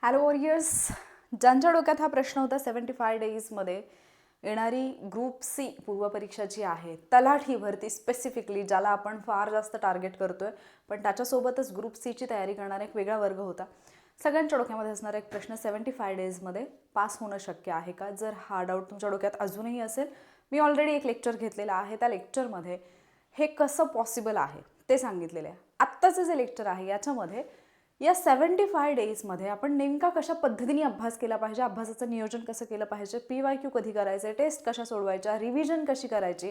Hello warriors, ज्यांच्या डोक्यात हा प्रश्न होता 75 डेजमध्ये येणारी ग्रुप सी पूर्वपरीक्षा जी आहे तलाठी भरती स्पेसिफिकली, ज्याला आपण फार जास्त टार्गेट करतोय, पण त्याच्यासोबतच ग्रुप सीची तयारी करणारा एक वेगळा वर्ग होता. सगळ्यांच्या डोक्यामध्ये असणारा एक प्रश्न, 75 डेजमध्ये पास होणं शक्य आहे का? जर हा डाऊट तुमच्या डोक्यात अजूनही असेल, मी ऑलरेडी एक लेक्चर घेतलेला आहे. त्या लेक्चरमध्ये हे कसं पॉसिबल आहे ते सांगितलेलं आहे. आत्ताचं जे लेक्चर आहे याच्यामध्ये या 75 डेजमध्ये आपण नेमका कशा पद्धतीने अभ्यास केला पाहिजे, अभ्यासाचं नियोजन कसं केलं पाहिजे, PYQ कधी करायचे, टेस्ट कशा सोडवायच्या, रिव्हिजन कशी करायची,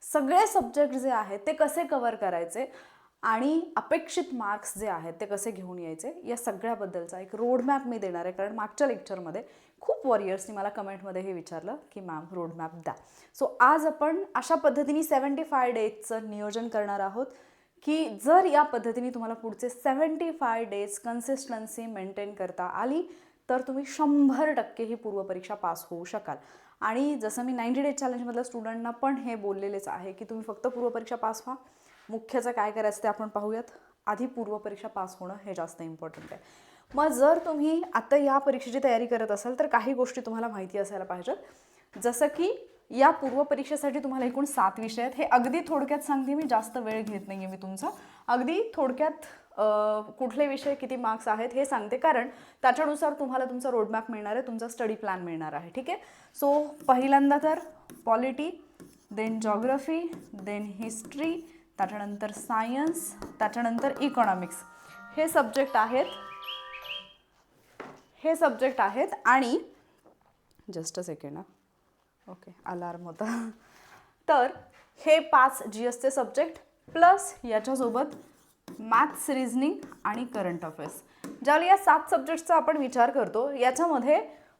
सगळे सब्जेक्ट जे आहेत ते कसे कव्हर करायचे आणि अपेक्षित मार्क्स जे आहेत ते कसे घेऊन यायचे, या सगळ्याबद्दलचा एक रोडमॅप मी देणार आहे. कारण मागच्या लेक्चरमध्ये खूप वॉरियर्सनी मला कमेंटमध्ये हे विचारलं की मॅम रोडमॅप द्या. सो आज आपण अशा पद्धतीने 75 डेजचं नियोजन करणार आहोत की जर या पद्धतीने तुम्हाला पुढचे 75 डेज कन्सिस्टन्सी मेंटेन करता आली तर तुम्ही 100% ही पूर्वपरीक्षा पास होऊ शकाल. आणि जसं मी 90 डेज चॅलेंजमधल्या स्टुडंटना पण हे बोललेलेच आहे की तुम्ही फक्त पूर्वपरीक्षा पास व्हा, मुख्यचं काय करायचं ते आपण पाहूयात. आधी पूर्वपरीक्षा पास होणं हे जास्त इम्पॉर्टंट आहे. मग जर तुम्ही आता या परीक्षेची तयारी करत असाल तर काही गोष्टी तुम्हाला माहिती असायला पाहिजेत. जसं की या पूर्वपरीक्षेसाठी तुम्हाला एकूण 7 विषय आहेत. हे अगदी थोडक्यात सांगते मी, जास्त वेळ घेत नाही आहे मी तुमचा. अगदी थोडक्यात कुठले विषय किती मार्क्स आहेत हे सांगते, कारण त्याच्यानुसार तुम्हाला तुमचा रोडमॅप मिळणार आहे, तुमचा स्टडी प्लॅन मिळणार आहे. ठीक आहे. सो पहिल्यांदा तर polity, then geography, then history, त्याच्यानंतर सायन्स, त्याच्यानंतर इकॉनॉमिक्स हे सब्जेक्ट आहेत. आणि just a second okay, alarm होता. तर हे 5 GSचे सब्जेक्ट प्लस याच्यासोबत मॅथ्स, रिझनिंग आणि करंट अफेअर्स. ज्यावेळी या 7 सब्जेक्टचा आपण विचार करतो, याच्यामध्ये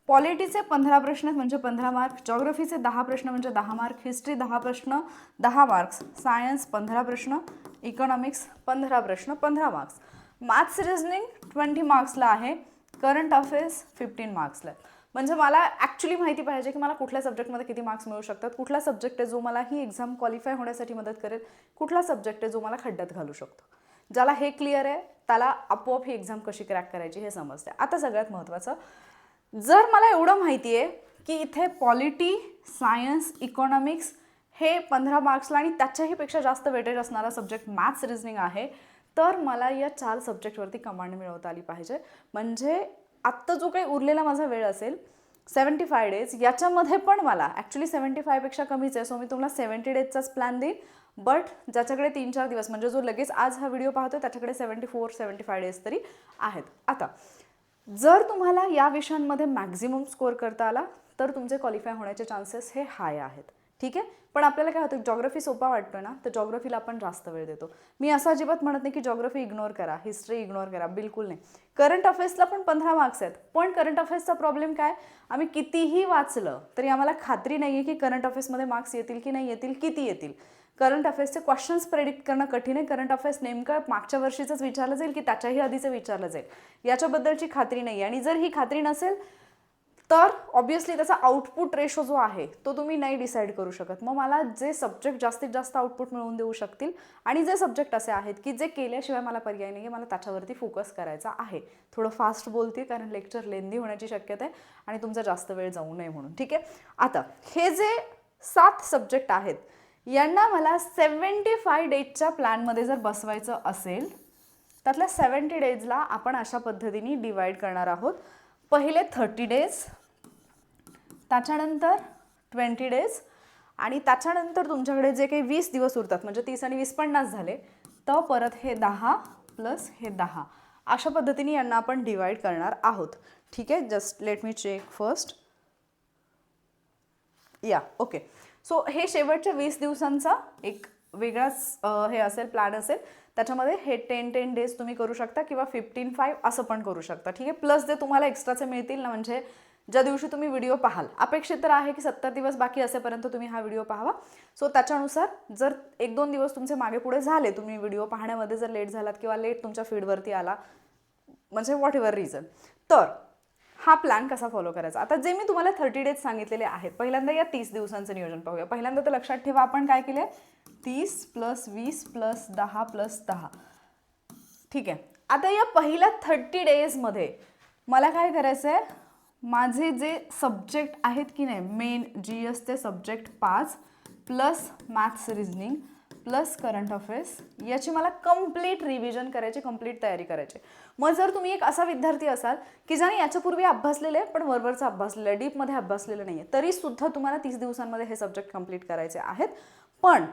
पॉलिटीचे 15 प्रश्न म्हणजे 15 मार्क, जॉग्रफीचे 10 प्रश्न म्हणजे 10 मार्क, हिस्ट्री 10 प्रश्न 10 मार्क्स, सायन्स 15 प्रश्न, इकॉनॉमिक्स 15 प्रश्न 15 मार्क्स, मॅथ्स रिझनिंग 20 मार्क्सला आहे, करंट अफेअर्स 15 मार्क्सला आहे. म्हणजे मला ॲक्च्युली माहिती पाहिजे की मला कुठल्या सब्जेक्टमध्ये किती मार्क्स मिळू शकतात, कुठला सब्जेक्ट आहे जो मला ही एक्झाम क्वालिफाय होण्यासाठी मदत करेल, कुठला सब्जेक्ट आहे जो मला खड्ड्यात घालू शकतो. ज्याला हे क्लिअर आहे त्याला आपोआप ही एक्झाम कशी क्रॅक करायची हे समजते. आता सगळ्यात महत्त्वाचं, जर मला एवढं माहिती आहे की इथे पॉलिटी, सायन्स, इकॉनॉमिक्स हे 15 मार्क्सला आणि त्याच्याही पेक्षा जास्त वेटेज असणारा सब्जेक्ट मॅथ्स रिझनिंग आहे, तर मला या 4 सब्जेक्टवरती कमांड मिळवता आली पाहिजे. म्हणजे आत्ता जो काही उरलेला माझा वेळ असेल 75 डेज, याच्यामध्ये पण मला ॲक्च्युली 75 पेक्षा कमीच आहे. सो मी तुम्हाला 70 डेजचाच प्लॅन देईन. बट ज्याच्याकडे 3-4 दिवस, म्हणजे जो लगेच आज हा व्हिडिओ पाहतोय त्याच्याकडे 74-75 डेज तरी आहेत. आता जर तुम्हाला या विषयांमध्ये मॅक्झिमम स्कोअर करता आला तर तुमचे क्वालिफाय होण्याचे चान्सेस हे हाय आहेत. ठीक आहे. पण आपल्याला काय होतं, जॉग्रफी सोपा वाटतो ना, तर जॉग्रफीला आपण जास्त वेळ देतो. मी असं अजिबात म्हणत नाही की जॉग्रफी इग्नोर करा, हिस्ट्री इग्नोर करा, बिलकुल नाही. करंट अफेअर्सला पण 15 मार्क्स आहेत. पण करंट अफेअर्सचा प्रॉब्लेम काय, आम्ही कितीही वाचलं तरी आम्हाला खात्री नाही आहे की करंट अफेअर्समध्ये मार्क्स येतील की नाही येतील, किती येतील. करंट अफेअर्सचे क्वेश्चन्स प्रेडिक्ट करणं कठीण आहे. करंट अफेअर्स नेमकं मागच्या वर्षीचंच विचारलं जाईल की त्याच्याही आधीचं विचारलं जाईल, याच्याबद्दलची खात्री नाही. आणि जर ही खात्री नसेल तर ऑब्व्हियसली त्याचा आउटपुट रेशो जो आहे तो तुम्ही नाही डिसाईड करू शकत. मग मला जे सब्जेक्ट जास्तीत जास्त आउटपुट मिळवून देऊ शकतील आणि जे सब्जेक्ट असे आहेत की जे केल्याशिवाय मला पर्याय नाही आहे, मला त्याच्यावरती फोकस करायचा आहे. थोडं फास्ट बोलते कारण लेक्चर लेंदी होण्याची शक्यता आहे आणि तुमचा जास्त वेळ जाऊ नये म्हणून. ठीक आहे. आता हे जे 7 सब्जेक्ट आहेत यांना मला 75 डेजच्या प्लॅनमध्ये जर बसवायचं असेल, त्यातल्या 70 डेजला आपण अशा पद्धतीने डिवाईड करणार आहोत. पहिले 30 डेज, त्याच्यानंतर 20 डेज आणि त्याच्यानंतर तुमच्याकडे जे काही 20 दिवस उरतात, म्हणजे 30 आणि 20 50 झाले, तर परत हे 10 प्लस हे 10 अशा पद्धतीने यांना आपण डिवाईड करणार आहोत. ठीक आहे. Just let me check first. या ओके. सो हे शेवटच्या 20 दिवसांचा एक वेगळाच हे असेल, प्लॅन असेल. त्याच्यामध्ये हे 10 डेज तुम्ही करू शकता किंवा 15-5 असं पण करू शकता. ठीक आहे. प्लस जे तुम्हाला एक्स्ट्राचे मिळतील ना, म्हणजे ज्या दिवशी तुम्ही व्हिडिओ पाहाल, अपेक्षित तर आहे की 70 दिवस बाकी असेपर्यंत तुम्ही हा व्हिडिओ पाहावा. सो त्याच्यानुसार जर 1-2 दिवस तुमचे मागे पुढे झाले, तुम्ही व्हिडिओ पाहण्यामध्ये जर लेट झालात किंवा लेट तुमच्या फीडवरती आला, म्हणजे व्हॉट एव्हर रिझन, तर हा प्लॅन कसा फॉलो करायचा. आता जे मी तुम्हाला 30 डेज सांगितलेले आहेत, पहिल्यांदा या 30 दिवसांचं नियोजन पाहूया. पहिल्यांदा तर लक्षात ठेवा आपण काय केले, 30 + 20 + 10 + 10. ठीक आहे. आता या पहिल्या 30 डेजमध्ये मला काय करायचं आहे, माझे जे सब्जेक्ट आहेत की नाही मेन GSचे subject 5 plus maths reasoning plus current affairs, याची मला कंप्लीट रिव्हिजन करायची, कंप्लीट तयारी करायची. मग जर तुम्ही एक असा विद्यार्थी असाल की ज्याने याच्यापूर्वी अभ्यासलेले पण वरवरचं अभ्यासलेलं आहे, डीपमध्ये अभ्यासलेलं नाही आहे, तरीसुद्धा तुम्हाला 30 दिवसांमध्ये हे सब्जेक्ट कंप्लीट करायचे आहेत. पण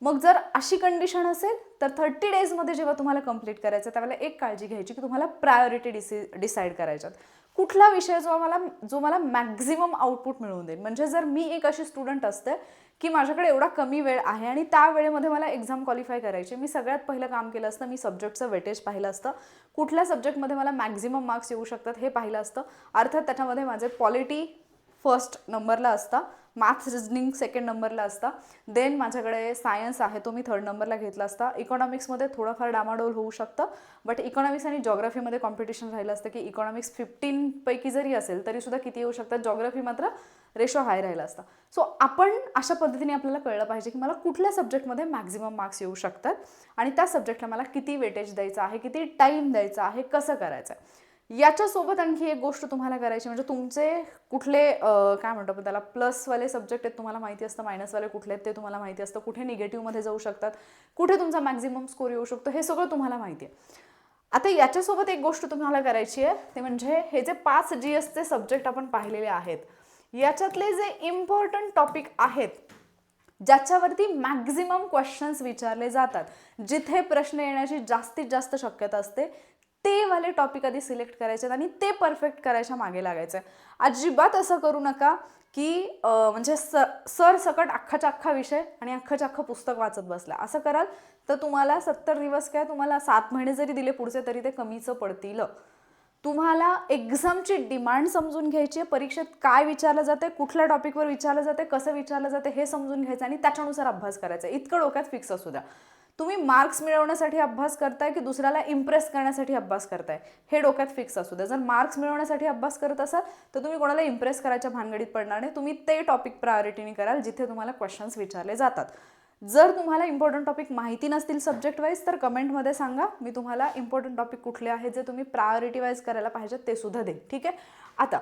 मग जर अशी कंडिशन असेल तर 30 डेजमध्ये जेव्हा तुम्हाला कंप्लीट करायचं त्यावेळेला एक काळजी घ्यायची की तुम्हाला प्रायोरिटी डिसाईड करायच्यात. कुठला विषय जो मला मॅक्झिमम आउटपुट मिळवून देईल. म्हणजे जर मी एक अशी स्टुडंट असते की माझ्याकडे एवढा कमी वेळ आहे आणि त्या वेळेमध्ये मला एक्झाम क्वालिफाय करायची, मी सगळ्यात पहिलं काम केलं असतं, मी सब्जेक्टचं वेटेज पाहिलं असतं, कुठल्या सब्जेक्टमध्ये मला मॅक्झिमम मार्क्स येऊ शकतात हे पाहिलं असतं. अर्थात त्याच्यामध्ये माझे पॉलिटी फर्स्ट नंबरला असता, मॅथ्स रिझनिंग सेकंड नंबरला असता, देन माझ्याकडे सायन्स आहे तो मी थर्ड नंबरला घेतला असता. इकॉनॉमिक्समध्ये थोडंफार डामाडोल होऊ शकतं, बट इकॉनॉमिक्स आणि जॉग्राफीमध्ये कॉम्पिटिशन राहिलं असतं की इकॉनॉमिक्स 15 पैकी जरी असेल तरीसुद्धा किती येऊ शकतात, जॉग्राफी मात्र रेशो हाय राहिला असता. सो आपण अशा पद्धतीने आपल्याला कळलं पाहिजे की मला कुठल्या सब्जेक्टमध्ये मॅक्झिमम मार्क्स येऊ शकतात आणि त्या सब्जेक्टला मला किती वेटेज द्यायचं आहे, किती टाईम द्यायचा आहे, कसं करायचं आहे. याच्यासोबत आणखी एक गोष्ट तुम्हाला करायची, म्हणजे तुमचे कुठले काय म्हणतो आपण त्याला, प्लसवाले सब्जेक्ट आहेत तुम्हाला माहिती असतं, मायनसवाले कुठले आहेत ते तुम्हाला माहिती असतं, कुठे निगेटिव्हमध्ये जाऊ शकतात, कुठे तुमचा मॅक्झिमम स्कोर येऊ शकतो, हे सगळं तुम्हाला माहिती आहे. आता याच्यासोबत एक गोष्ट तुम्हाला करायची आहे, ते म्हणजे हे जे 5 GSचे सब्जेक्ट आपण पाहिलेले आहेत याच्यातले जे इम्पॉर्टंट टॉपिक आहेत, ज्याच्यावरती मॅक्झिमम क्वेश्चन्स विचारले जातात, जिथे प्रश्न येण्याची जास्तीत जास्त शक्यता असते, ते वाले टॉपिक आधी सिलेक्ट करायचे आणि ते परफेक्ट करायच्या मागे लागायचं आहे. अजिबात असं करू नका की म्हणजे सरसकट अख्खाच्या अख्खा विषय आणि अख्खाच्या अख्खं पुस्तक वाचत बसला. असं कराल तर तुम्हाला 70 दिवस काय, तुम्हाला 7 महिने जरी दिले पुढचे तरी ते कमीचं पडतील. तुम्हाला एक्झामची डिमांड समजून घ्यायची आहे, परीक्षेत काय विचारलं जाते, कुठल्या टॉपिकवर विचारलं जाते, कसं विचारलं जाते हे समजून घ्यायचं आणि त्याच्यानुसार अभ्यास करायचा. इतकं डोक्यात फिक्स असू द्या. तुम्ही मार्क्स मिळवण्यासाठी अभ्यास करताय की दुसऱ्याला इम्प्रेस करण्यासाठी अभ्यास करताय हे डोक्यात फिक्स असू द्या. जर मार्क्स मिळवण्यासाठी अभ्यास करत असाल तर तुम्ही कोणाला इम्प्रेस करायच्या भानगडीत पडणार नाही. तुम्ही ते टॉपिक प्रायोरिटीने कराल जिथे तुम्हाला क्वेश्चन्स विचारले जातात. जर तुम्हाला इम्पॉर्टंट टॉपिक माहिती नसतील सब्जेक्ट वाईज तर कमेंटमध्ये सांगा, मी तुम्हाला इम्पॉर्टंट टॉपिक कुठले आहेत जे तुम्ही प्रायोरिटी वाईज करायला पाहिजेत ते सुद्धा देईन. ठीक आहे. आता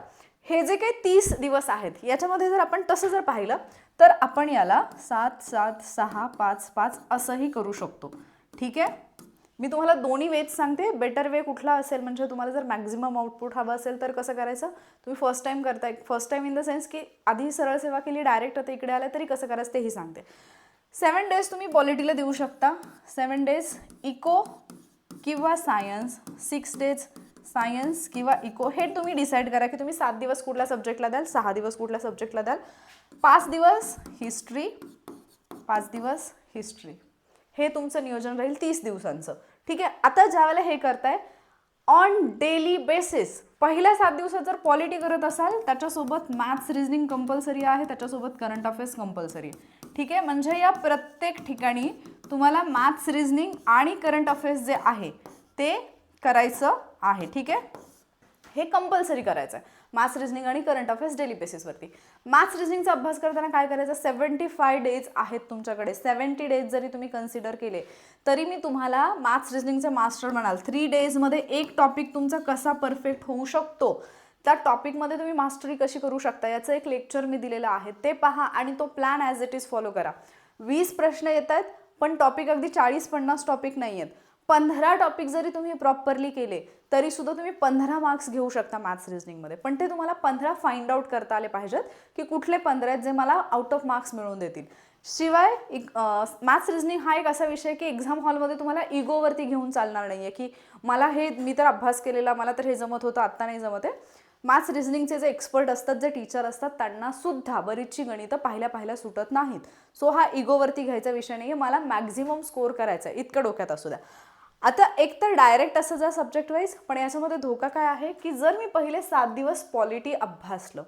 हे जे काही 30 दिवस आहेत याच्यामध्ये जर आपण तसं जर पाहिलं तर आपण याला 7, 7, 6, 5, 5 असंही करू शकतो. ठीक आहे. मी तुम्हाला दोन्ही वेज सांगते, बेटर वे कुठला असेल, म्हणजे तुम्हाला जर मॅक्झिमम आउटपुट हवं असेल तर कसं करायचं, तुम्ही फर्स्ट टाइम करताय, first time in the sense की आधी सरळ सेवा केली डायरेक्ट आता इकडे आलं तरी कसं करायचं तेही सांगते. 7 डेज तुम्ही पॉलिटीला देऊ शकता, 7 डेज इको किंवा सायन्स, 6 डेज सायन्स किंवा इको, हे तुम्ही डिसाईड करा की तुम्ही 7 दिवस कुठल्या सब्जेक्टला द्याल, 6 दिवस कुठल्या सब्जेक्टला द्याल, 5 दिवस हिस्ट्री, 5 दिवस हिस्ट्री, हे तुमचं नियोजन राहील 30 दिवसांचं. ठीक आहे. आता ज्यावेळेला हे करताय ऑन डेली बेसिस, पहिल्या 7 दिवसात जर पॉलिटी करत असाल त्याच्यासोबत मॅथ्स रिझनिंग कंपल्सरी आहे, त्याच्यासोबत करंट अफेअर्स कंपल्सरी आहे. ठीक आहे. म्हणजे या प्रत्येक ठिकाणी तुम्हाला मॅथ्स रिझनिंग आणि करंट अफेअर्स जे आहे ते करायचं आहे. ठीक आहे. हे कंपल्सरी करायचं आहे, मॅथ्स रिझनिंग आणि करंट अफेअर्स डेली बेसिसवरती. मॅथ्स रिझनिंगचा अभ्यास करताना काय करायचं, 75 डेज आहेत तुमच्याकडे, 70 डेज जरी तुम्ही कन्सिडर केले तरी मी तुम्हाला मॅथ्स रिझनिंगचे मास्टर म्हणाल. 3 डेजमध्ये एक टॉपिक तुमचा कसा परफेक्ट होऊ शकतो, त्या टॉपिकमध्ये तुम्ही मास्टरी कशी करू शकता याचं एक लेक्चर मी दिलेलं आहे, ते पहा आणि तो plan as it is follow करा. 20 प्रश्न येत आहेत पण टॉपिक अगदी 40-50 टॉपिक नाही आहेत. 15 टॉपिक जरी तुम्ही प्रॉपरली केले तरी सुद्धा तुम्ही 15 मार्क्स घेऊ शकता मॅथ्स रिझनिंगमध्ये. पण ते तुम्हाला 15 फाइंड आउट करता आले पाहिजेत की कुठले 15 आहेत जे मला आउट ऑफ मार्क्स मिळवून देतील. शिवाय मॅथ्स रिझनिंग हा एक असा विषय की एक्झाम हॉलमध्ये तुम्हाला इगोवरती घेऊन चालणार नाही आहे की मला हे, मी तर अभ्यास केलेला, मला तर हे जमत होतं, आत्ता नाही जमत आहे. मॅथ्स रिझनिंगचे जे एक्सपर्ट असतात, जे टीचर असतात, त्यांना सुद्धा बरीचशी गणितं पाहिल्या सुटत नाहीत. सो हा इगोवरती घ्यायचा विषय नाही आहे, मला मॅक्झिमम स्कोर करायचा आहे इतकं डोक्यात असू द्या. आता एक तर डायरेक्ट असं जा सब्जेक्ट वाईज, पण याच्यामध्ये धोका काय आहे की जर मी पहिले 7 दिवस पॉलिटी अभ्यासलं,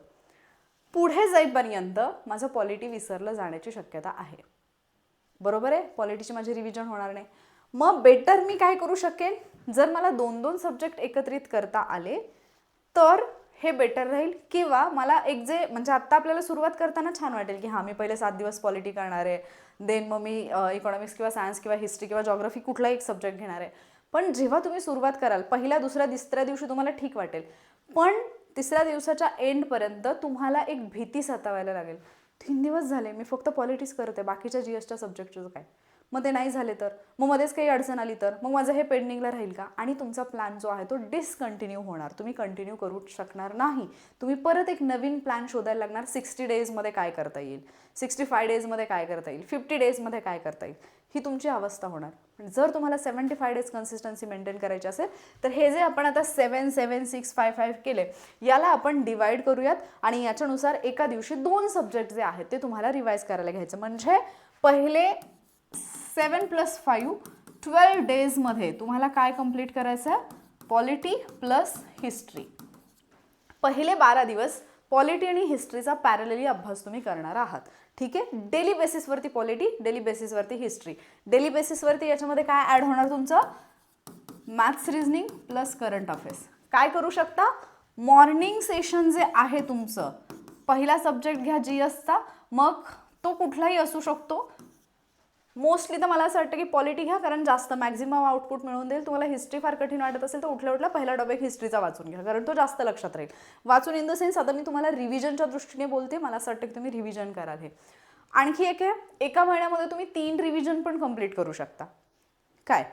पुढे जाईपर्यंत माझं पॉलिटी विसरलं जाण्याची शक्यता आहे. बरोबर आहे. पॉलिटीची माझी रिव्हिजन होणार नाही. मग बेटर मी काय करू शकेन, जर मला 2-2 सब्जेक्ट एकत्रित करता आले तर हे बेटर राहील. किंवा मला एक जे, म्हणजे आत्ता आपल्याला सुरुवात करताना छान वाटेल की हां मी पहिले 7 दिवस पॉलिटी करणार आहे, देन मग मी इकॉनॉमिक्स किंवा सायन्स किंवा हिस्ट्री किंवा जॉग्राफी कुठलाही एक सब्जेक्ट घेणार आहे. पण जेव्हा तुम्ही सुरुवात कराल, पहिल्या, दुसऱ्या, तिसऱ्या दिवशी तुम्हाला ठीक वाटेल, पण तिसऱ्या दिवसाच्या एंडपर्यंत तुम्हाला एक भीती सतावायला लागेल, 3 दिवस झाले मी फक्त पॉलिटिक्स करते, बाकीच्या जीएसच्या सब्जेक्टचं काय, मग ते नाही झाले तर, मग मध्येच काही अडचण आली तर, मग माझं हे पेंडिंगला राहील का, आणि तुमचा प्लॅन जो आहे तो डिसकंटिन्यू होणार, तुम्ही कंटिन्यू करू शकणार नाही. तुम्ही परत एक नवीन प्लॅन शोधायला लागणार. 60 डेजमध्ये काय करता येईल, 65 डेजमध्ये काय करता येईल, 50 डेजमध्ये काय करता येईल, ही तुमची अवस्था होणार. पण जर तुम्हाला 75 डेज कन्सिस्टन्सी मेंटेन करायची असेल तर हे जे आपण आता 7, 7, 6, 5, 5 केले, याला आपण डिवाइड करूयात आणि याच्यानुसार एका दिवशी 2 सब्जेक्ट जे आहेत ते तुम्हाला रिवाइज करायला घ्यायचं. म्हणजे पहिले 7 + 5 12 डेजमध्ये तुम्हाला काय कंप्लीट करायचं आहे, पॉलिटी प्लस हिस्ट्री. पहिले 12 दिवस पॉलिटी आणि हिस्ट्रीचा पॅरलली अभ्यास तुम्ही करणार आहात. ठीक आहे, डेली बेसिसवरती पॉलिटी, डेली बेसिसवरती हिस्ट्री. डेली बेसिसवरती याच्यामध्ये काय ॲड होणार तुमचं, maths reasoning plus current affairs. काय करू शकता, मॉर्निंग सेशन जे आहे तुमचं, पहिला सब्जेक्ट घ्या जीएसचा, मग तो कुठलाही असू शकतो. मोस्टली तर मला असं वाटतं की पॉलिटी घ्या, कारण जास्त मॅक्झिमम आउटपुट मिळवून देईल. तुम्हाला हिस्ट्री फार कठीण वाटत असेल तर उठल्या उठल्या पहिला टॉपिक हिस्ट्रीचा वाचून घ्या, कारण तो जास्त लक्षात राहील. वाचून इन द सेन्स, आता मी तुम्हाला रिव्हिजनच्या दृष्टीने बोलते, मला असं वाटतं की तुम्ही रिव्हिजन कराल. हे आणखी एक आहे, एका महिन्यामध्ये तुम्ही 3 रिव्हिजन पण कंप्लीट करू शकता. काय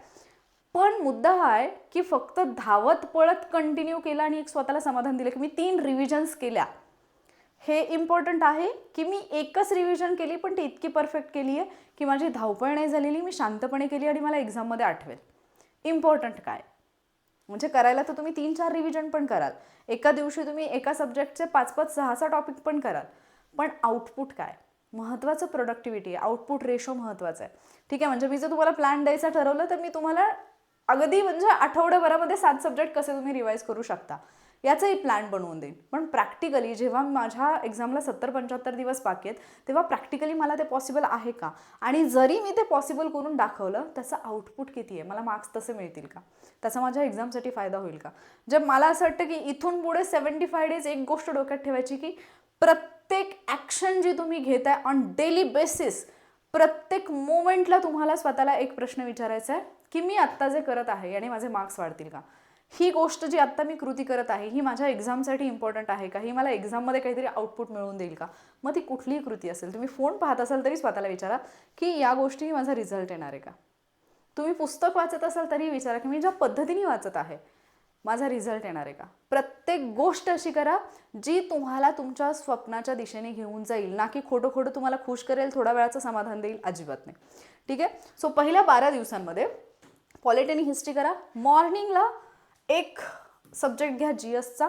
पण मुद्दा हा आहे की फक्त धावत पळत कंटिन्यू केला आणि एक स्वतःला समाधान दिलं की मी 3 रिव्हिजन्स केल्या, हे इम्पॉर्टंट आहे की मी एकच रिव्हिजन केली पण ती इतकी परफेक्ट केली आहे की माझी धावपळ नाही झालेली, मी शांतपणे केली आणि मला एक्झाममध्ये आठवेल. इम्पॉर्टंट काय, म्हणजे करायला तर तुम्ही 3-4 रिव्हिजन पण कराल, एका दिवशी तुम्ही एका सब्जेक्टचे 5-5, 6-6 टॉपिक पण कराल, पण आउटपुट काय महत्त्वाचं, प्रोडक्टिव्हिटी आहे, आउटपुट रेशो महत्त्वाचा आहे. ठीक आहे, म्हणजे मी जर तुम्हाला प्लॅन द्यायचं ठरवलं तर मी तुम्हाला अगदी म्हणजे आठवड्याभरामध्ये 7 सब्जेक्ट कसे तुम्ही रिवाईज करू शकता याचाही प्लॅन बनवून देईन. पण प्रॅक्टिकली जेव्हा माझ्या एक्झामला 70-75 दिवस बाकी आहेत, तेव्हा प्रॅक्टिकली मला ते पॉसिबल आहे का, आणि जरी मी ते पॉसिबल करून दाखवलं त्याचं आउटपुट किती आहे, मला मार्क्स तसे मिळतील का, त्याचा माझ्या एक्झामसाठी फायदा होईल का. जे मला असं वाटतं की इथून पुढे 75 डेज एक गोष्ट डोक्यात ठेवायची की प्रत्येक ॲक्शन जी तुम्ही घेताय ऑन डेली बेसिस, प्रत्येक मोमेंटला तुम्हाला स्वतःला एक प्रश्न विचारायचा आहे की मी आत्ता जे करत आहे आणि माझे मार्क्स वाढतील का, ही गोष्ट जी आत्ता मी कृती करत आहे ही माझ्या एक्झामसाठी इम्पॉर्टंट आहे का, ही मला एक्झाममध्ये काहीतरी आउटपुट मिळवून देईल का. मग ती कुठलीही कृती असेल, तुम्ही फोन पाहत असाल तरी स्वतःला विचारा की या गोष्टी माझा रिझल्ट येणार आहे का. तुम्ही पुस्तक वाचत असाल तरी विचारा की मी ज्या पद्धतीने वाचत आहे माझा रिझल्ट येणार आहे का. प्रत्येक गोष्ट अशी करा जी तुम्हाला तुमच्या स्वप्नाच्या दिशेने घेऊन जाईल, ना की खोटं खोटं तुम्हाला खुश करेल, थोड्या वेळाचं समाधान देईल, अजिबात नाही. ठीक आहे, सो पहिल्या 12 दिवसांमध्ये पॉलिटी आणि हिस्ट्री करा. मॉर्निंगला एक सब्जेक्ट घ्या जीएसचा,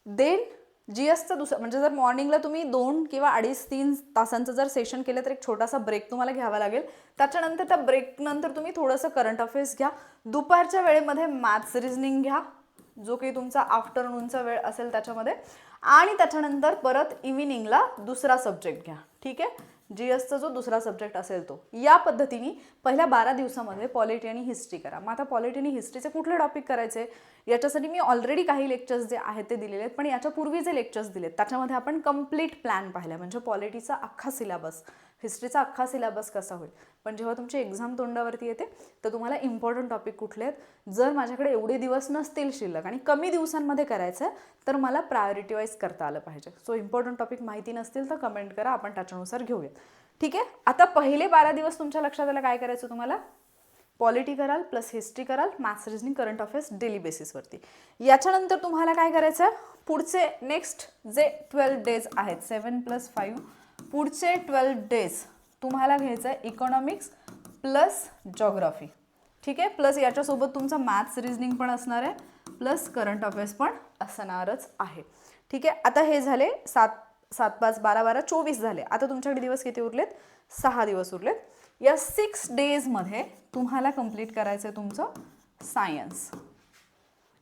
देन जीएसचा दुसरा, म्हणजे जर मॉर्निंगला तुम्ही 2 किंवा 2.5-3 तासांचं जर सेशन केलं तर एक छोटासा ब्रेक तुम्हाला घ्यावा लागेल. त्याच्यानंतर त्या ब्रेकनंतर तुम्ही थोडंसं करंट अफेअर्स घ्या. दुपारच्या वेळेमध्ये मॅथ्स रिझनिंग घ्या, जो काही तुमचा आफ्टरनूनचा वेळ असेल त्याच्यामध्ये, आणि त्याच्यानंतर परत इव्हिनिंगला दुसरा सब्जेक्ट घ्या. ठीक आहे, जीएसचा जो दुसरा सब्जेक्ट असेल तो. या पद्धतीने पहिल्या 12 दिवसामध्ये पॉलिटी आणि हिस्ट्री करा. मग आता पॉलिटी आणि हिस्ट्रीचे कुठले टॉपिक करायचे याच्यासाठी मी ऑलरेडी काही लेक्चर्स जे आहेत ते दिलेले आहेत, पण याच्यापूर्वी जे लेक्चर्स दिलेत त्याच्यामध्ये आपण कंप्लीट प्लॅन पाहिला, म्हणजे पॉलिटीचा अख्खा सिलेबस, हिस्ट्रीचा अख्खा सिलेबस कसा होईल. पण जेव्हा तुमची एक्झाम तोंडावरती येते तर तुम्हाला इम्पॉर्टंट टॉपिक कुठले आहेत, जर माझ्याकडे एवढे दिवस नसतील शिल्लक आणि कमी दिवसांमध्ये करायचं आहे तर मला प्रायोरिटी वाईज करता आलं पाहिजे. सो इम्पॉर्टंट टॉपिक माहिती नसतील तर कमेंट करा, आपण त्याच्यानुसार घेऊयात. ठीक आहे, आता पहिले 12 दिवस तुमच्या लक्षात आलं काय करायचं तुम्हाला, पॉलिटी कराल प्लस हिस्ट्री कराल, maths reasoning current affairs daily बेसिसवरती. याच्यानंतर तुम्हाला काय करायचं आहे, पुढचे नेक्स्ट जे 12 डेज आहेत, 7 + 5 पुढचे 12 डेज तुम्हाला घ्यायचं आहे इकॉनॉमिक्स प्लस जॉग्राफी. ठीक आहे, प्लस याच्यासोबत तुमचं मॅथ्स रिझनिंग पण असणार आहे, प्लस करंट अफेअर्स पण असणारच आहे. ठीक आहे, आता हे झाले 7, 5, 12, 12, 24 झाले. आता तुमच्याकडे दिवस किती उरलेत, 6 दिवस उरलेत. या 6 डेजमध्ये तुम्हाला कंप्लीट करायचं आहे तुमचं सायन्स.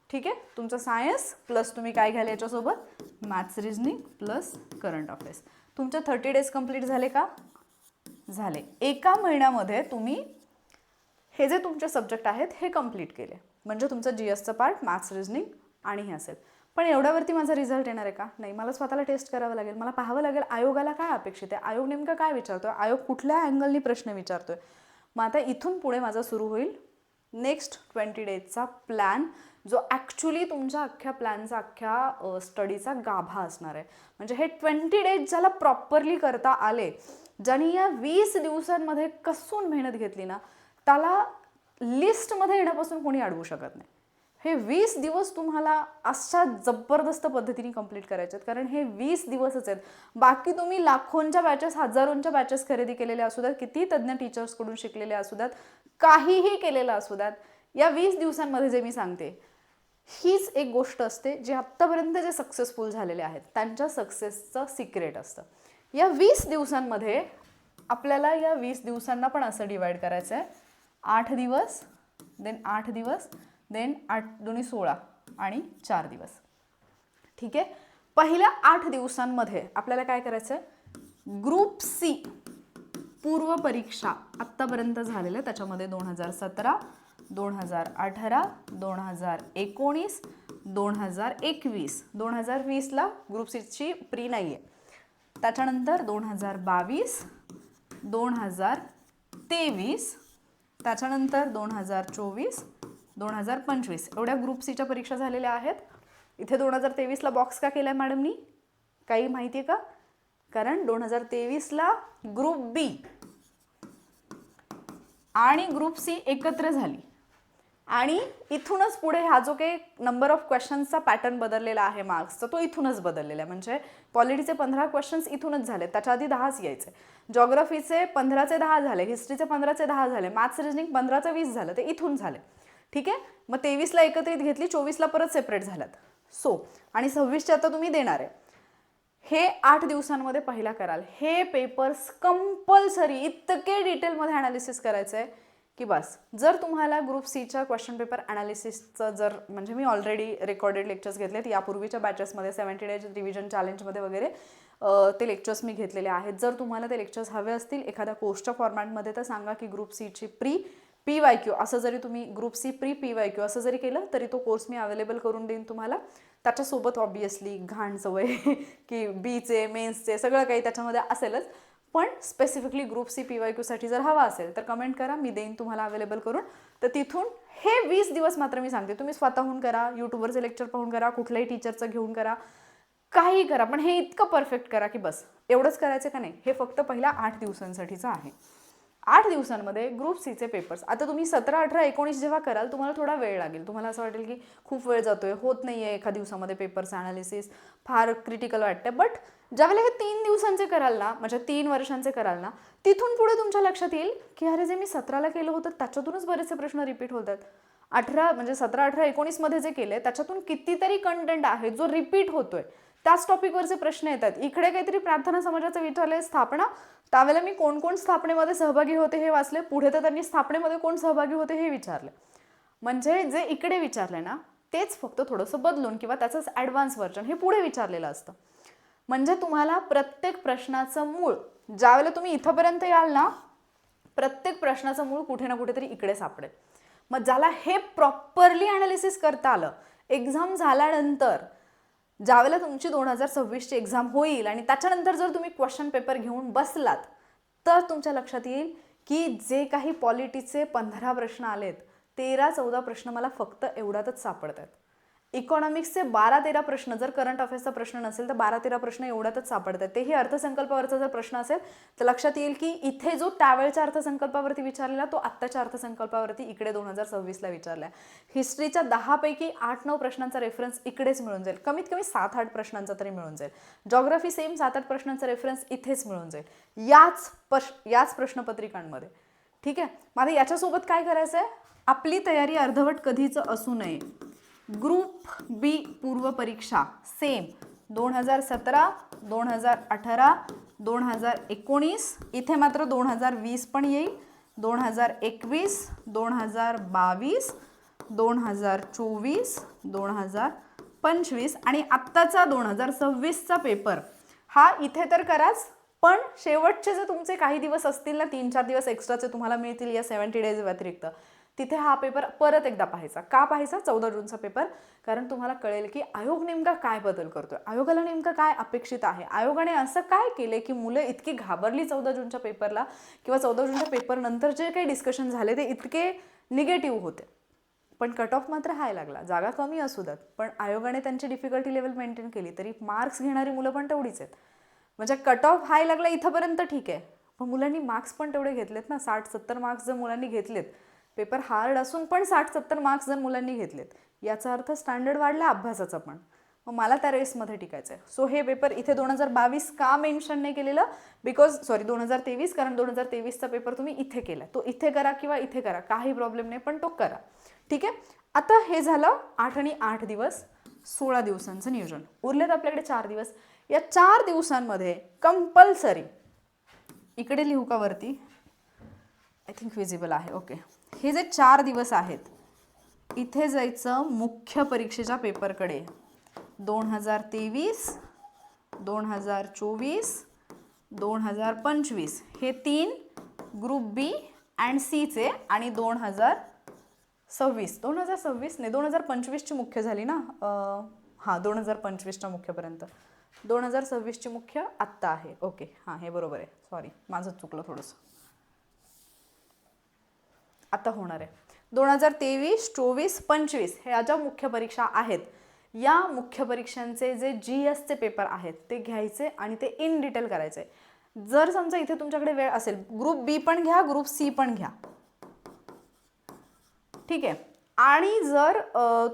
ठीक आहे, तुमचं सायन्स प्लस तुम्ही काय घ्याल याच्यासोबत, maths reasoning plus current affairs. तुमचे 30 डेज कंप्लीट झाले का, झाले. एका महिन्यामध्ये तुम्ही हे जे तुमचे सब्जेक्ट आहेत हे कंप्लीट केले, म्हणजे तुमचं जीएसचं पार्ट, मॅथ्स रिझनिंग आणि हे असेल. पण एवढ्यावरती माझा रिझल्ट येणार आहे का, नाही. मला स्वतःला टेस्ट करावं लागेल, मला पाहावं लागेल आयोगाला काय अपेक्षित आहे, आयोग नेमकं काय विचारतोय, आयोग कुठल्या अँगलनी प्रश्न विचारतोय. मग आता इथून पुढे माझा सुरू होईल नेक्स्ट 20 डेजचा प्लॅन, जो ॲक्च्युली तुमच्या अख्ख्या प्लॅनचा, अख्ख्या स्टडीचा गाभा असणार आहे. म्हणजे हे 20 डेज ज्याला प्रॉपरली करता आले, ज्यांनी या 20 दिवसांमध्ये कसून मेहनत घेतली ना, त्याला लिस्टमध्ये येण्यापासून कोणी अडवू शकत नाही. हे 20 दिवस तुम्हाला अशा जबरदस्त पद्धतीने कंप्लीट करायचे आहेत, कारण हे 20 दिवसच आहेत. बाकी तुम्ही लाखोंच्या बॅचेस, हजारोंच्या बॅचेस खरेदी केलेल्या असू द्यात, किती तज्ज्ञ टीचर्सकडून शिकलेले असू द्यात, काहीही केलेलं असू द्यात, या 20 दिवसांमध्ये जे मी सांगते हीच एक गोष्ट असते जी आत्तापर्यंत जे सक्सेसफुल झालेले आहेत त्यांच्या सक्सेसचं सिक्रेट असतं. या 20 दिवसांमध्ये आपल्याला या 20 दिवसांना पण असं डिवाइड करायचं आहे, 8 दिवस, देन 8 दिवस, देन 8 दुनी 16 आणि 4 दिवस. ठीक आहे. पहिल्या 8 दिवसांमध्ये आपल्याला काय करायचं आहे, ग्रुप सी पूर्व परीक्षा आत्तापर्यंत झालेल्या, त्याच्यामध्ये 2017, 2018, 2019, 2021, 2020ला ग्रुप सीची प्री नाही आहे. त्याच्यानंतर 2022, 2023, त्याच्यानंतर 2024, 2025 एवढ्या ग्रुप सीच्या परीक्षा झालेल्या आहेत. इथे 2023ला बॉक्स का केला आहे मॅडमनी, काही माहिती आहे का? कारण 2023ला ग्रुप बी आणि ग्रुप सी एकत्र झाली आणि इथूनच पुढे हा जो काही नंबर ऑफ क्वेश्चन्सचा पॅटर्न बदललेला आहे मार्क्सचा, तो इथूनच बदललेला आहे. म्हणजे पॉलिटीचे 15 क्वेश्चन्स इथूनच झाले, त्याच्या आधी 10च यायचे. जॉग्राफीचे 15चे 10 झाले, हिस्ट्रीचे 15चे 10 झाले, मॅथ्स रिजनिंग 15चे 20 झालं, ते इथून झाले. ठीक आहे. मग 23ला एकत्रित घेतली, 24ला परत सेपरेट झाल्यात. आणि 26चे आता तुम्ही देणार आहे. हे 8 दिवसांमध्ये पहिला कराल. हे पेपर्स कंपल्सरी इतके डिटेलमध्ये ॲनालिसिस करायचं आहे की बस. जर तुम्हाला ग्रुप सीच्या क्वेश्चन पेपर ॲनालिसिसचं जर, म्हणजे मी ऑलरेडी रेकॉर्डेड लेक्चर्स घेतलेत यापूर्वीच्या बॅचेसमध्ये, 70 डेज रिव्हिजन चॅलेंजमध्ये वगैरे ते लेक्चर्स मी घेतलेले आहेत. जर तुम्हाला ते लेक्चर्स हवे असतील एखाद्या कोर्सच्या फॉर्मॅटमध्ये, तर सांगा की ग्रुप सीची प्री PYQ असं जरी तुम्ही ग्रुप सी प्री PYQ असं जरी केलं तरी तो कोर्स मी अवेलेबल करून देईन तुम्हाला. त्याच्यासोबत ऑब्वियसली घाण सवय की बीचे मेन्सचे सगळं काही त्याच्यामध्ये असेलच, पण स्पेसिफिकली ग्रुप सी PYQसाठी जर हवा असेल तर कमेंट करा, मी देईन तुम्हाला अवेलेबल करून. तर तिथून हे 20 दिवस मात्र मी सांगते तुम्ही स्वतःहून करा, यूट्यूबवरचे लेक्चर पाहून करा, कुठल्याही टीचरचं घेऊन करा, काही करा, पण हे इतकं परफेक्ट करा की बस. एवढंच करायचं का नाही, हे फक्त पहिल्या 8 दिवसांसाठीचं आहे. 8 दिवसांमध्ये ग्रुप सीचे पेपर्स, आता तुम्ही 17, 18, 19 जेव्हा कराल तुम्हाला थोडा वेळ लागेल, तुम्हाला असं वाटेल की खूप वेळ जातोय, होत नाही आहे एका दिवसामध्ये पेपर्स ॲनालिसिस, फार क्रिटिकल वाटतं. बट ज्यावेळेला हे 3 दिवसांचे कराल ना, म्हणजे 3 वर्षांचे कराल ना, तिथून पुढे तुमच्या लक्षात येईल की अरे जे मी 17ला केलं होतं त्याच्यातूनच बरेचसे प्रश्न रिपीट होतात. 18 म्हणजे 17, 18, 19मध्ये जे केले त्याच्यातून कितीतरी कंटेंट आहे जो रिपीट होतोय, त्याच टॉपिकवरचे प्रश्न येतात. इकडे काहीतरी प्रार्थना समाजाचं विचारलंय स्थापना, त्यावेळेला मी कोण कोण स्थापनेमध्ये सहभागी होते हे वाचले, पुढे तर त्यांनी स्थापनेमध्ये कोण सहभागी होते हे विचारले. म्हणजे जे इकडे विचारले ना तेच फक्त थोडंसं बदलून किंवा त्याचंच ॲडव्हान्स व्हर्जन हे पुढे विचारलेलं असतं. म्हणजे तुम्हाला प्रत्येक प्रश्नाचं मूळ, ज्यावेळेला तुम्ही इथंपर्यंत याल ना, प्रत्येक प्रश्नाचं मूळ कुठे ना कुठेतरी इकडे सापडेल. मग ज्याला हे प्रॉपरली ॲनालिसिस करता आलं, एक्झाम झाल्यानंतर ज्यावेळेला तुमची 2026ची एक्झाम होईल आणि त्याच्यानंतर जर तुम्ही क्वेश्चन पेपर घेऊन बसलात तर तुमच्या लक्षात येईल की जे काही पॉलिटीचे 15 प्रश्न आलेत, 13-14 प्रश्न मला फक्त एवढ्यातच सापडतात. इकॉनॉमिक्सचे 12-13 प्रश्न, जर करंट अफेअर्सचा प्रश्न नसेल तर 12-13 प्रश्न एवढ्यातच सापडतात. तेही अर्थसंकल्पावरचा जर प्रश्न असेल तर लक्षात येईल की इथे जो त्यावेळच्या अर्थसंकल्पावरती विचारलेला तो आत्ताच्या अर्थसंकल्पावरती इकडे 2026ला विचारला. हिस्ट्रीच्या 10 पैकी 8-9 प्रश्नांचा रेफरन्स इकडेच मिळून जाईल, कमीत कमी 7-8 प्रश्नांचा तरी मिळून जाईल. जॉग्राफी सेम 7-8 प्रश्नांचा रेफरन्स इथेच मिळून जाईल याच प्रश्नपत्रिकांमध्ये. ठीक आहे. मला याच्यासोबत काय करायचं आहे, आपली तयारी अर्धवट कधीच असू नये. ग्रुप बी पूर्व परीक्षा सेम 2017, 2018, 2019, इथे मात्र 2020 पण येईल, 2021, 2022, 2024, 2025 आणि आत्ताचा 2026चा पेपर हा इथे तर कराच, पण शेवटचे जे तुमचे काही दिवस असतील ना, 3-4 दिवस एक्स्ट्राचे तुम्हाला मिळतील या 70 डेज व्यतिरिक्त, तिथे हा पेपर परत एकदा पाहायचा. का पाहायचा? 14 जूनचा पेपर. कारण तुम्हाला कळेल की आयोग नेमका काय बदल करतोय, आयोगाला नेमकं काय अपेक्षित आहे, आयोगाने असं काय केले की मुलं इतकी घाबरली 14 जूनच्या पेपरला, किंवा 14 जूनच्या पेपर नंतर जे काही डिस्कशन झाले ते इतके निगेटिव्ह होते, पण कट ऑफ मात्र हाय लागला. जागा कमी असू द्यात, पण आयोगाने त्यांची डिफिकल्टी लेवल मेंटेन केली तरी मार्क्स घेणारी मुलं पण तेवढीच आहेत. म्हणजे कट ऑफ हाय लागला इथंपर्यंत ठीक आहे, पण मुलांनी मार्क्स पण तेवढे घेतलेत ना. 60-70 मार्क्स जर मुलांनी घेतलेत, पेपर हार्ड असून पण 60-70 मार्क्स जर मुलांनी घेतलेत, याचा अर्थ स्टँडर्ड वाढला अभ्यासाचा पण. मग मला त्या रेसमध्ये टिकायचं आहे. सो हे पेपर इथे 2022 का मेन्शन नाही केलेलं, बिकॉज 2023, कारण 2023चा पेपर तुम्ही इथे केला, तो इथे करा किंवा इथे करा, काही प्रॉब्लेम नाही, पण तो करा. ठीक आहे. आता हे झालं 8 आणि 8 दिवस, 16 दिवसांचं नियोजन. उरलेत आपल्याकडे 4 दिवस. या 4 दिवसांमध्ये कंपल्सरी, इकडे लिहू का वरती, आय थिंक विजिबल आहे, ओके. हे जे 4 दिवस आहेत, इथे जायचं मुख्य परीक्षेच्या पेपरकडे. 2023, 2024, 2025 हे 3 ग्रुप बी अँड सीचे, आणि 2026 नाही 2025ची मुख्य झाली ना, हां 2025च्या मुख्यपर्यंत, 2026ची मुख्य आत्ता आहे. ओके, हां हे बरोबर आहे, सॉरी माझंच चुकलं थोडंसं. आता होणार आहे 2023, 24, 25 ह्या ज्या मुख्य परीक्षा आहेत, या मुख्य परीक्षांचे जे GSचे पेपर आहेत ते घ्यायचे आणि ते इन डिटेल करायचे. जर समजा इथे तुमच्याकडे वेळ असेल, ग्रुप बी पण घ्या, ग्रुप सी पण घ्या, ठीक आहे. आणि जर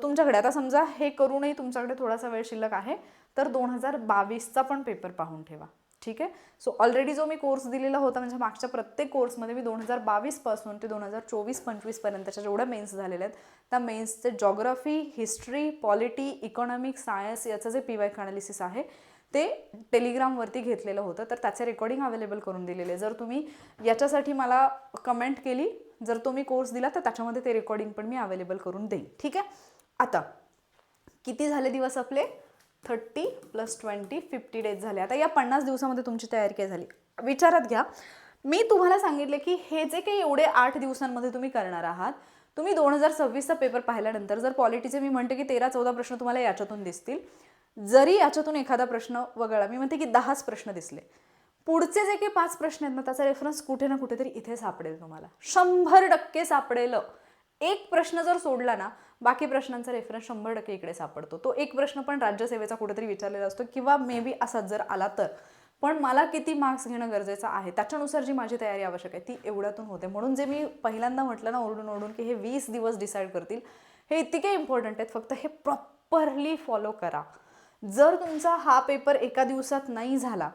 तुमच्याकडे आता समजा हे करूनही तुमच्याकडे थोडासा वेळ शिल्लक आहे, तर 2022चा पण पेपर पाहून ठेवा. ठीक आहे. सो ऑलरेडी जो मी कोर्स दिलेला होता, म्हणजे मागच्या प्रत्येक कोर्समध्ये मी 2022 पासून ते 2024-25 पर्यंतच्या जेवढ्या मेन्स झालेल्या आहेत, त्या मेन्सचे geography, history, polity, economics, science याचं जे PY अनालिसिस आहे ते टेलिग्रामवरती घेतलेलं होतं, तर त्याचे रेकॉर्डिंग अवेलेबल करून दिलेले. जर तुम्ही याच्यासाठी मला कमेंट केली, जर तुम्ही कोर्स दिला, तर त्याच्यामध्ये ते रेकॉर्डिंग पण मी अवेलेबल करून देईन. ठीक आहे. आता किती झाले दिवस आपले, 30 + 20 50 डेज झाले. आता या 50 दिवसामध्ये तुमची तयारी काय झाली विचारात घ्या. मी तुम्हाला सांगितले की हे जे काही एवढे 8 दिवसांमध्ये तुम्ही करणार आहात, तुम्ही 2026चा पेपर पाहिल्यानंतर जर पॉलिटीचे मी म्हणते की 13-14 प्रश्न तुम्हाला याच्यातून दिसतील, जरी याच्यातून एखादा प्रश्न वगळला, मी म्हणते की 10च प्रश्न दिसले, पुढचे जे काही 5 प्रश्न आहेत ना, त्याचा रेफरन्स कुठे ना कुठेतरी इथे सापडेल तुम्हाला, 100% सापडेल. एक प्रश्न जर सोडला ना, बाकी प्रश्नांचा रेफरन्स 100% इकडे सापडतो. तो एक प्रश्न पण राज्यसेवेचा कुठेतरी विचारलेला असतो, किंवा मे बी असाच जर आला तर. पण मला किती मार्क्स घेणं गरजेचं आहे, त्याच्यानुसार जी माझी तयारी आवश्यक आहे ती एवढ्यातून होते. म्हणून जे मी पहिल्यांदा म्हटलं ना ओरडून की हे 20 दिवस डिसाईड करतील, हे इतके इम्पॉर्टंट आहेत. फक्त हे प्रॉपरली फॉलो करा. जर तुमचा हा पेपर एका दिवसात नाही झाला,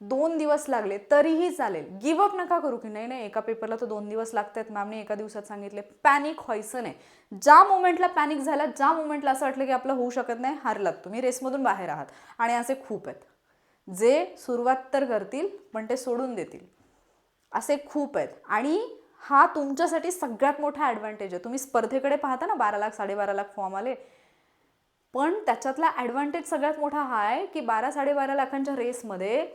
2 दिवस लागले तरीही चालेल. गिवअप नका करू की नाही एका पेपरला तर 2 दिवस लागतात, मॅमने एका दिवसात सांगितले. पॅनिक व्हायचं नाही. ज्या मोमेंटला पॅनिक झाला, ज्या मोमेंटला असं वाटलं की आपलं होऊ शकत नाही, हारलात तुम्ही, रेसमधून बाहेर आहात. आणि असे खूप आहेत जे सुरुवात तर करतील पण ते सोडून देतील, असे खूप आहेत. आणि हा तुमच्यासाठी सगळ्यात मोठा ॲडव्हान्टेज आहे. तुम्ही स्पर्धेकडे पाहता ना, 12 लाख 12.5 लाख फॉर्म आले, पण त्याच्यातला ॲडव्हान्टेज सगळ्यात मोठा हा आहे की 12-12.5 लाखांच्या रेसमध्ये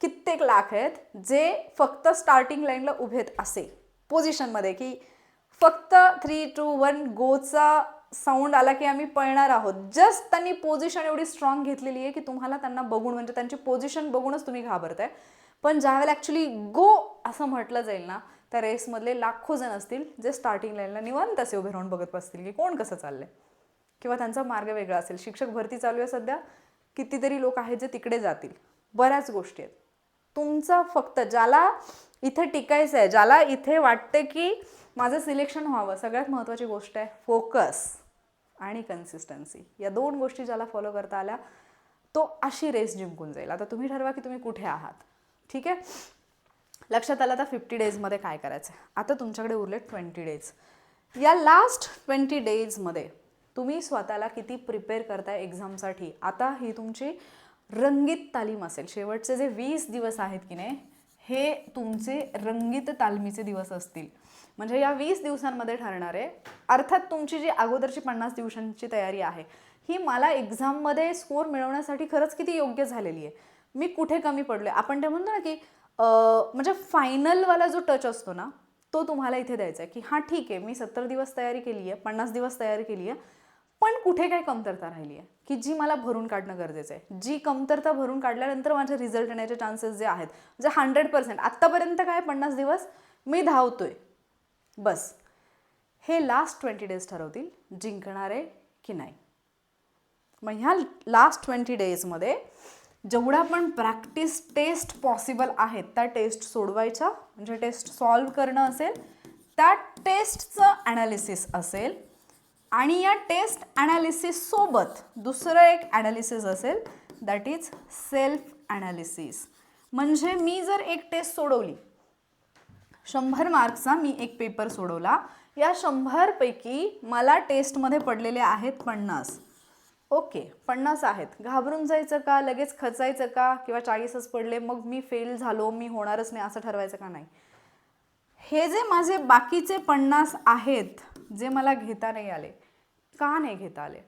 कित्येक लाख आहेत जे फक्त स्टार्टिंग लाईनला उभे आहेत, असे पोझिशनमध्ये की फक्त 3, 2, 1 गोचा साऊंड आला की आम्ही पळणार आहोत. जस्ट त्यांनी पोझिशन एवढी स्ट्रॉंग घेतलेली आहे की तुम्हाला त्यांना बघून, म्हणजे त्यांची पोझिशन बघूनच तुम्ही घाबरताय. पण ज्यावेळेला ॲक्च्युली गो असं म्हटलं जाईल ना, त्या रेसमधले लाखो जण असतील जे स्टार्टिंग लाईनला निवांत असे उभे राहून बघत बसतील की कोण कसं चाललंय, किंवा त्यांचा मार्ग वेगळा असेल. शिक्षक भरती चालू आहे सध्या, कितीतरी लोक आहेत जे तिकडे जातील. बऱ्याच गोष्टी आहेत. तुमचं फक्त ज्याला इथे टिकायचं आहे, ज्याला इथे वाटते की माझं सिलेक्शन व्हावं, सगळ्यात महत्त्वाची गोष्ट आहे फोकस आणि कन्सिस्टन्सी. या 2 गोष्टी ज्याला फॉलो करता आल्या, तो अशी रेस जिंकून जाईल. आता तुम्ही ठरवा की तुम्ही कुठे आहात. ठीक आहे. लक्षात आलं. आता 50 डेजमध्ये काय करायचं आहे. आता तुमच्याकडे उरले 20 डेज. या लास्ट 20 डेजमध्ये तुम्ही स्वतःला किती प्रिपेअर करताय एक्झामसाठी. आता ही तुमची रंगीत तालीम असेल. शेवटचे जे 20 दिवस आहेत की नाही, हे तुमचे रंगीत तालमीचे दिवस असतील. म्हणजे या 20 दिवसांमध्ये ठरणारे, अर्थात तुमची जी अगोदरची 50 दिवसांची तयारी आहे, ही मला एक्झाममध्ये स्कोर मिळवण्यासाठी खरंच किती योग्य झालेली आहे, मी कुठे कमी पडलोय. आपण ते म्हणतो ना की म्हणजे फायनलवाला जो टच असतो ना, तो तुम्हाला इथे द्यायचा आहे की हां ठीक आहे, मी 70 दिवस तयारी केली आहे, 50 दिवस तयारी केली आहे, पण कुठे काय कमतरता राहिली आहे की जी मला भरून काढणं गरजेचं आहे. जी कमतरता भरून काढल्यानंतर माझे रिझल्ट येण्याचे चान्सेस जे आहेत, म्हणजे 100%. आत्तापर्यंत काय 50 दिवस मी धावतोय बस, हे लास्ट 20 डेज ठरवतील जिंकणारे की नाही. मग ह्या लास्ट 20 डेजमध्ये जेवढ्या पण प्रॅक्टिस टेस्ट पॉसिबल आहेत त्या टेस्ट सोडवायच्या, म्हणजे टेस्ट सॉल्व करणं असेल, त्या टेस्टचं ॲनालिसिस असेल, आणि या टेस्ट ॲनालिसिससोबत दुसरं एक ॲनालिसिस असेल, दॅट इज सेल्फ ॲनालिसिस. म्हणजे मी जर एक टेस्ट सोडवली, 100 मार्क्सचा मी एक पेपर सोडवला, या 100 पैकी मला टेस्टमध्ये पडलेले आहेत 50. ओके, 50 आहेत, घाबरून जायचं का, लगेच खचायचं का, किंवा 40च पडले मग मी फेल झालो, मी होणारच नाही असं ठरवायचं का नाही. हे जे माझे बाकीचे 50 आहेत जे मला घेता नाही आले, का नाही घेता आले,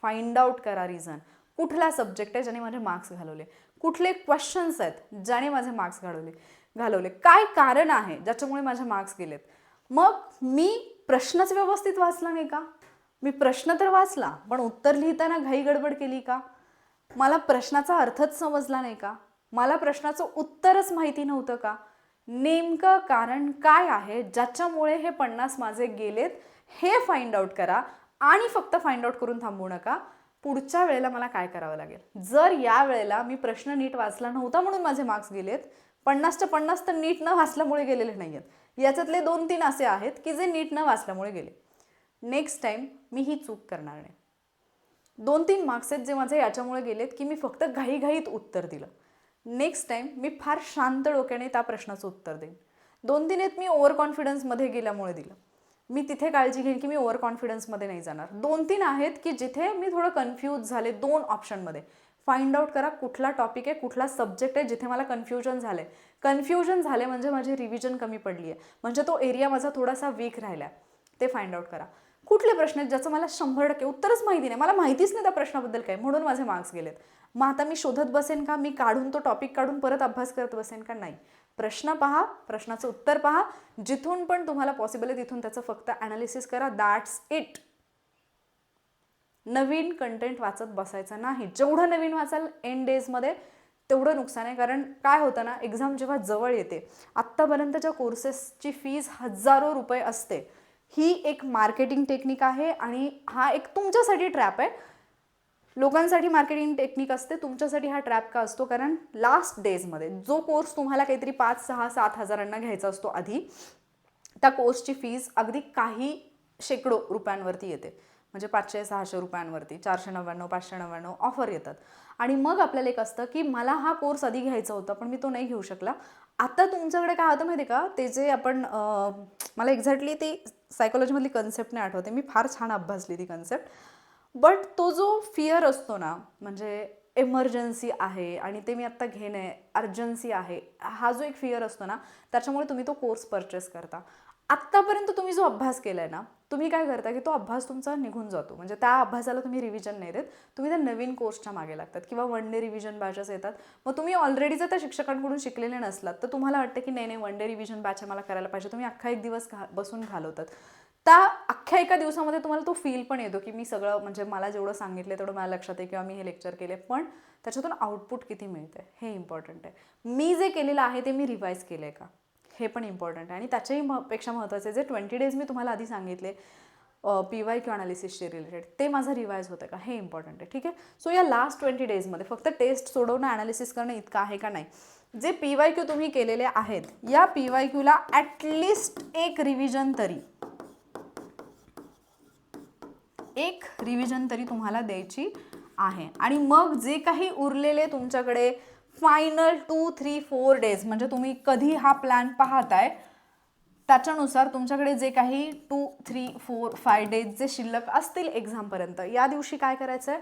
फाइंड आउट करा रिझन. कुठला सब्जेक्ट आहे ज्याने माझे मार्क्स घालवले, कुठले क्वेश्चन्स आहेत ज्याने माझे मार्क्स घालवले, काय कारण आहे ज्याच्यामुळे माझे मार्क्स गेलेत. मग मी प्रश्नच व्यवस्थित वाचला नाही का, मी प्रश्न तर वाचला पण उत्तर लिहिताना घाई गडबड केली का, मला प्रश्नाचा अर्थच समजला नाही का, मला प्रश्नाचं उत्तरच माहिती नव्हतं का, नेमकं कारण काय आहे ज्याच्यामुळे हे 50 माझे गेलेत हे फाइंड आउट करा. आणि फक्त फाइंड आउट करून थांबू नका, पुढच्या वेळेला मला काय करावं लागेल. जर या वेळेला मी प्रश्न नीट वाचला नव्हता म्हणून माझे मार्क्स गेलेत, 50च्या 50 तर नीट न वाचल्यामुळे गेलेले नाही आहेत, याच्यातले 2-3 असे आहेत की जे नीट न वाचल्यामुळे गेले. नेक्स्ट टाइम मी ही चूक करणार नाही. 2-3 मार्क्स आहेत जे माझे याच्यामुळे गेलेत की मी फक्त घाईघाईत उत्तर दिलं. नेक्स्ट टाइम मी फार शांत डोक्याने त्या प्रश्नाचं उत्तर देईन. 2-3 आहेत मी ओव्हर कॉन्फिडन्समध्ये गेल्यामुळे दिलं, मी तिथे काळजी घेईन की मी ओव्हर कॉन्फिडन्समध्ये नाही जाणार. 2-3 आहेत की जिथे मी थोडं कन्फ्यूज झाले 2 ऑप्शनमध्ये. फाइंड आउट करा कुठला टॉपिक आहे, कुठला सब्जेक्ट आहे जिथे मला कन्फ्युजन झाले म्हणजे माझी रिव्हिजन कमी पडली आहे, म्हणजे तो एरिया माझा थोडासा वीक राहिला आहे, ते फाइंड आउट करा. कुठले प्रश्न आहेत ज्याचं मला 100% उत्तरच माहिती नाही, मला माहितीच नाही त्या प्रश्नाबद्दल काय, म्हणून माझे मार्क्स गेलेत. मग आता मी शोधत बसेन का, मी काढून तो टॉपिक काढून परत अभ्यास करत बसेन का, नाही. प्रश्न पहा, प्रश्नाचं उत्तर पहा, जिथून पण तुम्हाला पॉसिबल आहे तिथून त्याचं फक्त ॲनालिसिस करा, दॅट्स इट. नवीन कंटेंट वाचत बसायचं नाही. जेवढं नवीन वाचाल एंड डेजमध्ये तेवढं नुकसान आहे. कारण काय होतं ना, एक्झाम जेव्हा जवळ येते, आत्तापर्यंतच्या कोर्सेसची फीज हजारो रुपये असते. ही एक मार्केटिंग टेक्निक आहे आणि हा एक तुमच्यासाठी ट्रॅप आहे. लोकांसाठी मार्केटिंग टेक्निक असते, तुमच्यासाठी हा ट्रॅप का असतो, कारण लास्ट डेजमध्ये जो कोर्स तुम्हाला काहीतरी 5, 6, 7 हजारांना घ्यायचा असतो आधी, त्या कोर्सची फीज अगदी काही शेकडो रुपयांवरती येते. म्हणजे 500-600 रुपयांवरती, 499, 599 ऑफर येतात. आणि मग आपल्याला एक असतं की मला हा कोर्स आधी घ्यायचा होता पण मी तो नाही घेऊ शकला. आता तुमच्याकडे काय होतं माहिती आहे का, ते जे आपण मला एक्झॅक्टली ती सायकोलॉजीमधली कन्सेप्ट नाही आठवते, मी फार छान अभ्यासली ती कन्सेप्ट. बट तो जो फिअर असतो ना, म्हणजे एमर्जन्सी आहे आणि ते मी आत्ता घेणे, अर्जन्सी आहे, हा जो एक फिअर असतो ना, त्याच्यामुळे तुम्ही तो कोर्स परचेस करता. आत्तापर्यंत तुम्ही जो अभ्यास केला आहे ना, तुम्ही काय करता की तो अभ्यास तुमचा निघून जातो. म्हणजे त्या अभ्यासाला तुम्ही रिव्हिजन नाही देत, तुम्ही त्या नवीन कोर्सच्या मागे लागतात किंवा 1 डे रिव्हिजन बॅचेस येतात. मग तुम्ही ऑलरेडी जर त्या शिक्षकांकडून शिकलेले नसलात तर तुम्हाला वाटतं की नाही 1 डे रिव्हिजन बॅच मला करायला पाहिजे. तुम्ही अख्खा एक दिवस बसून घालवतात. त्या अख्ख्या एका दिवसामध्ये तुम्हाला तो फील पण येतो की मी सगळं, म्हणजे मला जेवढं सांगितलं तेवढं मला लक्षात आहे किंवा मी हे लेक्चर केले, पण त्याच्यातून आउटपुट किती मिळतं हे इम्पॉर्टंट आहे. मी जे केलेलं आहे ते मी रिवाईज केलं आहे का, हे पण इम्पॉर्टंट आहे. आणि त्याच्याही पेक्षा महत्त्वाचं आहे, जे 20 डेज मी तुम्हाला आधी सांगितले PYQ अनालिसिसचे रिलेटेड, ते माझं रिवाईज होतं का, हे इम्पॉर्टंट आहे. ठीक आहे. सो या लास्ट 20 डेजमध्ये फक्त टेस्ट सोडवणं, ॲनालिसिस करणं इतकं आहे का, नाही. जे PYQ तुम्ही केलेले आहेत, या PYQला ॲटलिस्ट एक रिव्हिजन तरी तुम्हाला द्यायची आहे. आणि मग जे काही उरलेले तुमच्याकडे फायनल 2, 3, 4 डेज, म्हणजे तुम्ही कधी हा प्लॅन पाहताय त्याच्यानुसार तुमच्याकडे जे काही 2, 3, 4, 5 डेज जे शिल्लक असतील एक्झामपर्यंत, या दिवशी काय करायचं आहे,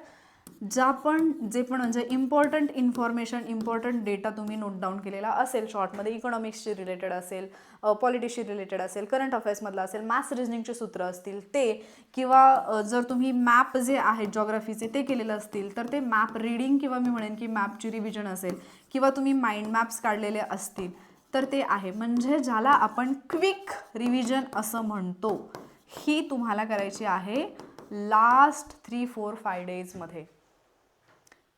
जे पण म्हणजे इम्पॉर्टंट इन्फॉर्मेशन, इम्पॉर्टंट डेटा तुम्ही नोट डाऊन केलेला असेल, शॉर्टमध्ये इकॉनॉमिक्सशी रिलेटेड असेल, पॉलिटिक्सशी रिलेटेड असेल, करंट अफेअर्समधलं असेल, मॅथ्स रिजनिंगचे सूत्र असतील ते, किंवा जर तुम्ही मॅप जे आहेत जॉग्राफीचे ते केलेलं असतील तर ते मॅप रीडिंग, किंवा मी म्हणेन की मॅपची रिव्हिजन असेल, किंवा तुम्ही माइंड मॅप्स काढलेले असतील तर ते आहे. म्हणजे ज्याला आपण क्विक रिव्हिजन असं म्हणतो, ही तुम्हाला करायची आहे लास्ट 3, 4, 5 डेजमध्ये.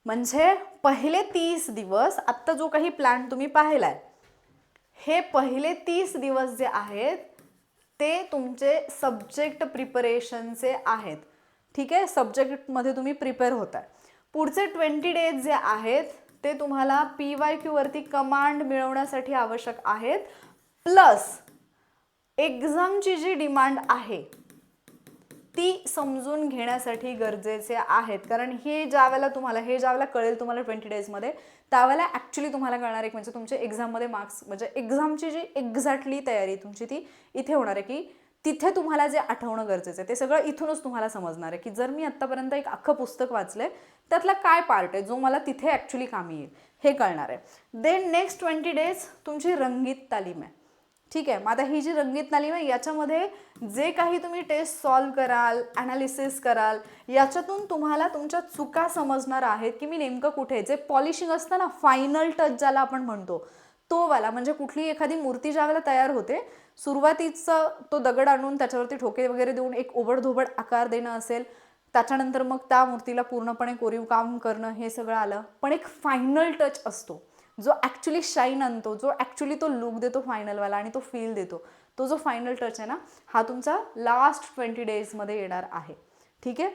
म्हणजे पहिले 30 दिवस, आत्ता जो काही प्लॅन तुम्ही पाहिलाय, हे पहिले 30 दिवस जे आहेत ते तुमचे सब्जेक्ट प्रिपरेशनचे आहेत. ठीक आहे, सब्जेक्टमध्ये तुम्ही प्रिपेअर होताय. पुढचे 20 डेज जे आहेत ते तुम्हाला PYQ वरती कमांड मिळवण्यासाठी आवश्यक आहेत, प्लस एक्झामची जी डिमांड आहे ती समजून घेण्यासाठी गरजेचे आहेत. कारण हे ज्यावेळेला कळेल तुम्हाला 20 डेजमध्ये, त्यावेळेला ॲक्च्युली तुम्हाला कळणार आहे म्हणजे तुमचे एक्झाममध्ये मार्क्स म्हणजे एक्झामची जी एक्झॅक्टली तयारी तुमची ती इथे होणार आहे की तिथे तुम्हाला जे आठवणं गरजेचं आहे ते सगळं इथूनच तुम्हाला समजणार आहे की जर मी आत्तापर्यंत एक अख्खं पुस्तक वाचलंय त्यातला काय पार्ट आहे जो मला तिथे ॲक्च्युली कामी येईल हे कळणार आहे. देन नेक्स्ट 20 डेज तुमची रंगीत तालीम आहे. ठीक आहे, मग आता ही जी रंगीत तालीम आहे याच्यामध्ये जे काही तुम्ही टेस्ट सॉल्व कराल, ॲनालिसिस कराल, याच्यातून तुम्हाला तुमच्या चुका समजणार आहेत की मी नेमकं कुठे, जे पॉलिशिंग असतं ना, फायनल टच ज्याला आपण म्हणतो तो वाला, म्हणजे कुठली एखादी मूर्ती ज्यावेळेला तयार होते सुरुवातीचा तो दगड आणून त्याच्यावरती ठोके वगैरे देऊन एक ओबडधोबड आकार देणं असेल, त्याच्यानंतर मग त्या मूर्तीला पूर्णपणे कोरीव काम करणं, हे सगळं आलं. पण एक फायनल टच असतो जो ॲक्च्युली शाईन आणतो, जो ॲक्च्युली तो लुक देतो फायनलवाला आणि तो फील देतो, तो जो फायनल टच आहे ना, हा तुमचा लास्ट 20 डेजमध्ये येणार आहे. ठीक आहे,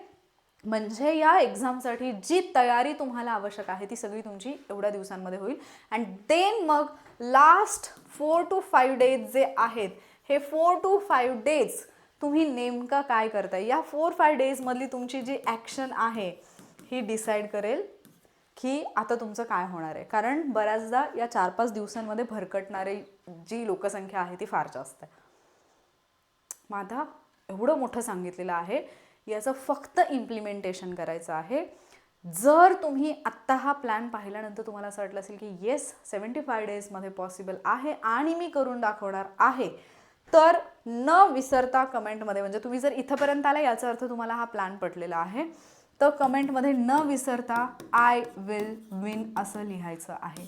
म्हणजे या एक्झामसाठी जी तयारी तुम्हाला आवश्यक आहे ती सगळी तुमची एवढ्या दिवसांमध्ये होईल. अँड देन मग लास्ट 4 to 5 डेज जे आहेत, हे 4 to 5 डेज तुम्ही नेमकं काय करताय, या 4-5 डेजमधली तुमची जी ॲक्शन आहे ही डिसाईड करेल की आता तुमचं काय होणार आहे. कारण बऱ्याचदा या 4-5 दिवसांमध्ये भरकटणारी जी लोकसंख्या आहे ती फार जास्त आहे. मग आता एवढं मोठं सांगितलेलं आहे, याचं फक्त इम्प्लिमेंटेशन करायचं आहे. जर तुम्ही आत्ता हा प्लॅन पाहिल्यानंतर तुम्हाला असं वाटलं असेल की येस 75 डेजमध्ये पॉसिबल आहे आणि मी करून दाखवणार आहे, तर न विसरता कमेंटमध्ये, म्हणजे तुम्ही जर इथंपर्यंत आला याचा अर्थ तुम्हाला हा प्लॅन पटलेला आहे, तर कमेंटमध्ये न विसरता आय विल विन असं लिहायचं आहे.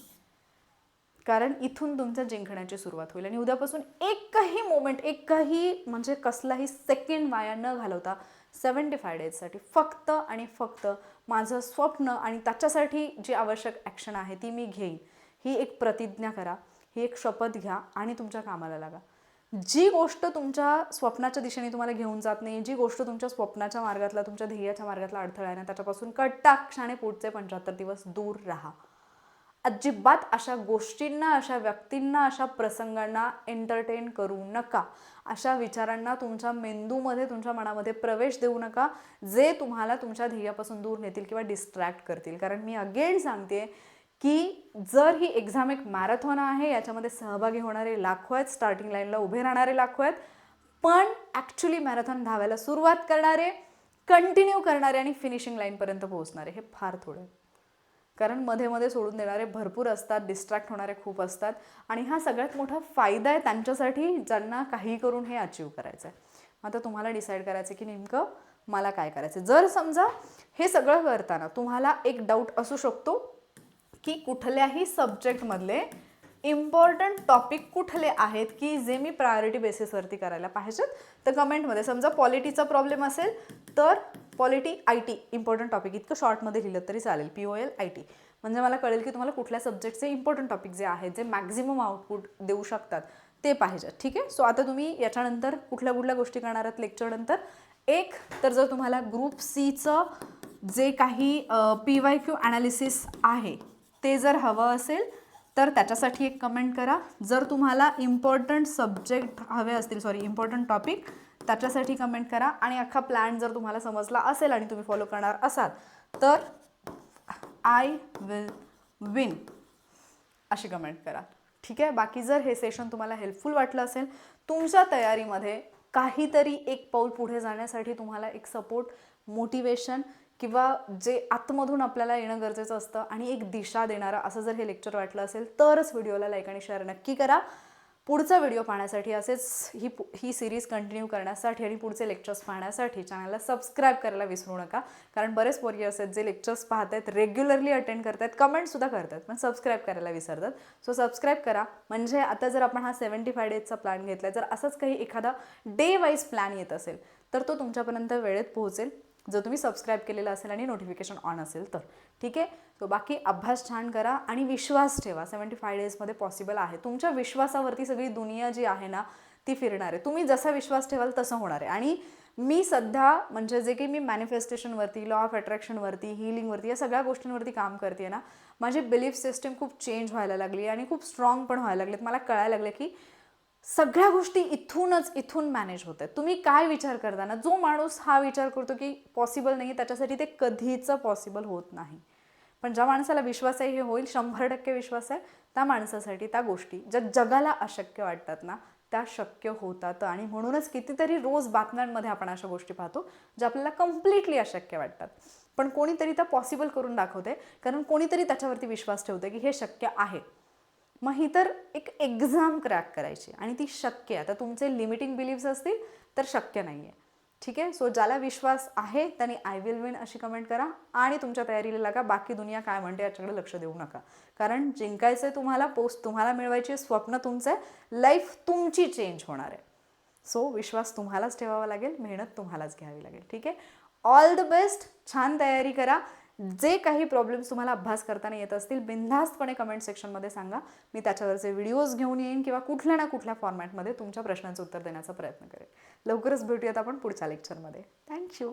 कारण इथून तुमच्या जिंकण्याची सुरुवात होईल. आणि उद्यापासून एकही मोमेंट, एकही म्हणजे कसलाही सेकंड वाया न घालवता 75 डेजसाठी फक्त आणि फक्त माझं स्वप्न आणि त्याच्यासाठी जी आवश्यक ॲक्शन आहे ती मी घेईन, ही एक प्रतिज्ञा करा, ही एक शपथ घ्या आणि तुमच्या कामाला लागा. जी गोष्ट तुमच्या स्वप्नाच्या दिशेने तुम्हाला घेऊन जात नाही, जी गोष्ट तुमच्या स्वप्नाच्या मार्गातला, तुमच्या ध्येयाच्या मार्गातला अडथळा आहे ना, त्याच्यापासून कटाक्षाने पुढचे 75 दिवस दूर राहा. अजिबात अशा गोष्टींना, अशा व्यक्तींना, अशा प्रसंगांना एंटरटेन करू नका. अशा विचारांना तुमच्या मेंदूमध्ये, तुमच्या मनामध्ये प्रवेश देऊ नका जे तुम्हाला तुमच्या ध्येयापासून दूर नेतील किंवा डिस्ट्रॅक्ट करतील. कारण मी अगेन सांगते की जर ही एक्झाम एक मॅरेथॉन आहे, याच्यामध्ये सहभागी होणारे लाखो आहेत, स्टार्टिंग लाईनला उभे राहणारे लाखो आहेत, पण ॲक्च्युली मॅरेथॉन धावायला सुरुवात करणारे, कंटिन्यू करणारे आणि फिनिशिंग लाईनपर्यंत पोहोचणारे हे फार थोडे. कारण मध्ये मध्ये सोडून देणारे भरपूर असतात, डिस्ट्रॅक्ट होणारे खूप असतात. आणि हा सगळ्यात मोठा फायदा आहे त्यांच्यासाठी ज्यांना काही करून हे अचीव करायचं आहे. आता तुम्हाला डिसाईड करायचं की नेमकं मला काय करायचं. जर समजा हे सगळं करताना तुम्हाला एक डाऊट असू शकतो की कुठल्याही सब्जेक्टमधले इम्पॉर्टंट टॉपिक कुठले आहेत की जे मी प्रायोरिटी बेसिसवरती करायला पाहिजेत, तर कमेंटमध्ये, समजा पॉलिटीचा प्रॉब्लेम असेल तर पॉलिटी IT इम्पॉर्टंट टॉपिक, इतकं शॉर्टमध्ये लिहिलं तरी चालेल, POL IT, म्हणजे मला कळेल की तुम्हाला कुठल्या सब्जेक्टचे इम्पॉर्टंट टॉपिक जे आहेत, जे मॅक्झिमम आउटपुट देऊ शकतात ते पाहिजेत. ठीक आहे, सो आता तुम्ही याच्यानंतर कुठल्या कुठल्या गोष्टी करणार आहात लेक्चरनंतर. एक तर जर तुम्हाला ग्रुप Cचं जे काही PYQ ॲनालिसिस आहे ते जर हवं असेल तर त्याच्यासाठी एक कमेंट करा. जर तुम्हाला इम्पॉर्टंट सब्जेक्ट हवे असतील, इम्पॉर्टंट टॉपिक, त्याच्यासाठी कमेंट करा. आणि अख्खा प्लॅन जर तुम्हाला समजला असेल आणि तुम्ही फॉलो करणार असाल तर आय विल विन अशी कमेंट करा. ठीक आहे, बाकी जर हे सेशन तुम्हाला हेल्पफुल वाटलं असेल, तुमच्या तयारीमध्ये काहीतरी एक पाऊल पुढे जाण्यासाठी तुम्हाला एक सपोर्ट, मोटिवेशन किंवा जे आतमधून आपल्याला येणं गरजेचं असतं आणि एक दिशा देणारा असं जर हे लेक्चर वाटलं असेल तरच व्हिडिओला लाईक आणि शेअर नक्की करा. पुढचा व्हिडिओ पाहण्यासाठी, असेच ही सिरीज कंटिन्यू करण्यासाठी आणि पुढचे लेक्चर्स पाहण्यासाठी चॅनलला सबस्क्राईब करायला विसरू नका. कारण बरेच वॉरियर्स आहेत जे लेक्चर्स पाहत आहेत, रेग्युलरली अटेंड करत आहेत, कमेंटसुद्धा करतात, पण सबस्क्राईब करायला विसरतात. सो सबस्क्राईब करा. म्हणजे आता जर आपण हा 75 डेजचा प्लॅन घेतला, जर असंच काही एखादा डे वाईज प्लॅन येत असेल तर तो तुमच्यापर्यंत वेळेत पोहोचेल जर तुम्ही सबस्क्राईब केलेलं असेल आणि नोटिफिकेशन ऑन असेल तर. ठीक आहे, तो बाकी अभ्यास छान करा आणि विश्वास ठेवा. 75 डेजमध्ये पॉसिबल आहे. तुमच्या विश्वासावरती सगळी दुनिया जी आहे ना ती फिरणार आहे. तुम्ही जसा विश्वास ठेवाल तसं होणार आहे. आणि मी सध्या म्हणजे जे काही मी मॅनिफेस्टेशनवरती, लॉ ऑफ अट्रॅक्शनवरती, हिलिंगवरती, या सगळ्या गोष्टींवरती काम करते ना, माझी बिलीफ सिस्टीम खूप चेंज व्हायला लागली आणि खूप स्ट्रॉंग पण व्हायला लागलेत. मला कळायला लागलं की सगळ्या गोष्टी इथून मॅनेज होत आहेत. तुम्ही काय विचार करता ना, जो माणूस हा विचार करतो की पॉसिबल नाही, त्याच्यासाठी ते कधीच पॉसिबल होत नाही. पण ज्या माणसाला विश्वास आहे हे होईल, 100% विश्वास आहे, त्या माणसासाठी त्या गोष्टी ज्या जगाला अशक्य वाटतात ना, त्या शक्य होतात. आणि म्हणूनच कितीतरी रोज बातम्यांमध्ये आपण अशा गोष्टी पाहतो ज्या आपल्याला कम्प्लिटली अशक्य वाटतात, पण कोणीतरी त्या पॉसिबल करून दाखवते, कारण कोणीतरी त्याच्यावरती विश्वास ठेवते की हे शक्य आहे. मग ही तर एक एक्झाम क्रॅक करायची आणि ती शक्य आहे. आता तुमचे लिमिटिंग बिलीव्स असतील तर शक्य नाही आहे. ठीक आहे. सो ज्याला विश्वास आहे त्यांनी आय विल विन अशी कमेंट करा आणि तुमच्या तयारीला लागा. बाकी दुनिया काय म्हणते याच्याकडे लक्ष देऊ नका, कारण जिंकायचं आहे तुम्हाला, पोस्ट तुम्हाला मिळवायची, स्वप्न तुमचं आहे, लाईफ तुमची चेंज होणार आहे. सो विश्वास तुम्हालाच ठेवावा लागेल, मेहनत तुम्हालाच घ्यावी लागेल. ठीक आहे. All the best. छान तयारी करा. जे काही प्रॉब्लेम्स तुम्हाला अभ्यास करताना येत असतील बिनधास्तपणे कमेंट सेक्शनमध्ये सांगा. मी त्याच्यावरचे व्हिडिओज घेऊन येईन किंवा कुठल्या ना कुठल्या फॉर्मॅटमध्ये तुमच्या प्रश्नांचं उत्तर देण्याचा प्रयत्न करेन. लवकरच भेटूयात आपण पुढच्या लेक्चरमध्ये. थँक्यू.